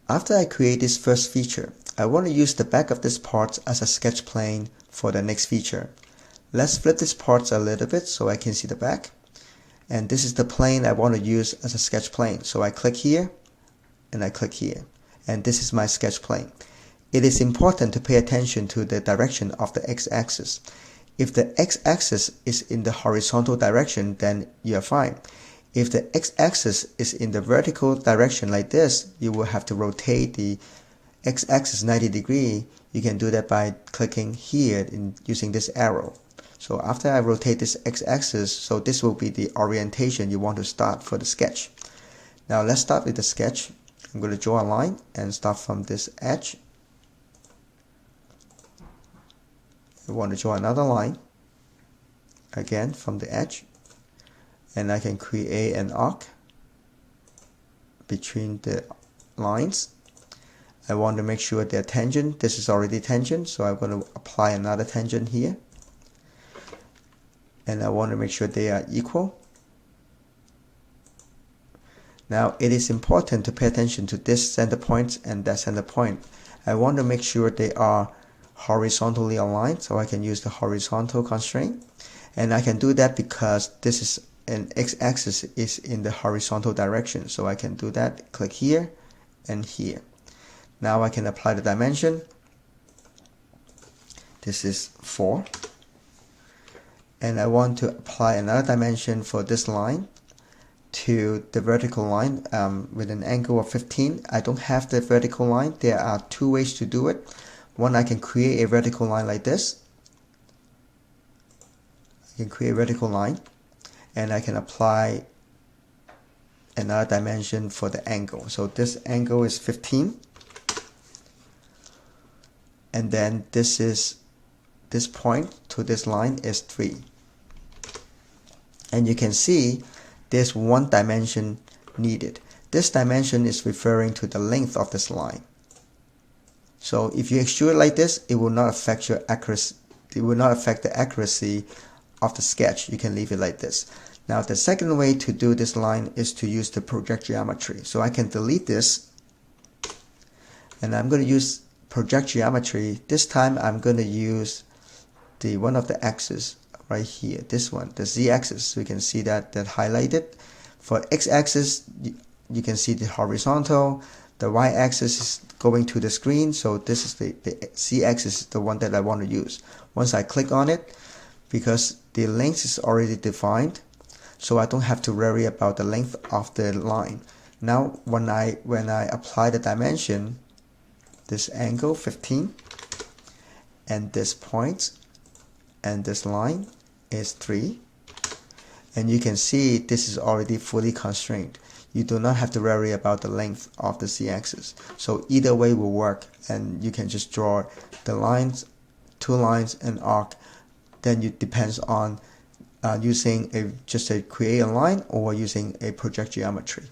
After I create this first feature, I want to use the back of this part as a sketch plane for the next feature. Let's flip this part a little bit so I can see the back. And this is the plane I want to use as a sketch plane. So I click here and I click here. And this is my sketch plane. It is important to pay attention to the direction of the x-axis. If the x-axis is in the horizontal direction, then you are fine. If the x-axis is in the vertical direction like this, you will have to rotate the x-axis 90 degrees. You can do that by clicking here and using this arrow. So after I rotate this x-axis, so this will be the orientation you want to start for the sketch. Now let's start with the sketch. I'm going to draw a line and start from this edge. I want to draw another line, again from the edge, and I can create an arc between the lines. I want to make sure they're tangent. This is already tangent, so I'm going to apply another tangent here. And I want to make sure they are equal. Now it is important to pay attention to this center point and that center point. I want to make sure they are horizontally aligned, so I can use the horizontal constraint. And I can do that because this is an x-axis is in the horizontal direction, so I can do that. Click here and here. Now I can apply the dimension. This is 4. And I want to apply another dimension for this line to the vertical line with an angle of 15. I don't have the vertical line. There are two ways to do it. One, I can create a vertical line like this. I can create a vertical line, and I can apply another dimension for the angle. So this angle is 15, and then this point to this line is 3. And you can see there's one dimension needed. This dimension is referring to the length of this line. So if you extrude like this, it will not affect your accuracy. It will not affect the accuracy of the sketch. You can leave it like this. Now the second way to do this line is to use the project geometry. So I can delete this, and I'm going to use project geometry. This time I'm going to use the one of the axes right here, this one, the z-axis. So you can see that highlighted. For x-axis, you can see the horizontal. The y-axis is going to the screen, so this is the z-axis, the one that I want to use. Once I click on it, because the length is already defined, so I don't have to worry about the length of the line. Now when I apply the dimension, this angle 15, and this point and this line is 3, and you can see this is already fully constrained. You do not have to worry about the length of the z-axis. So either way will work, and you can just draw the lines, 2 lines, and arc. Then it depends on using just a create a line or using a project geometry.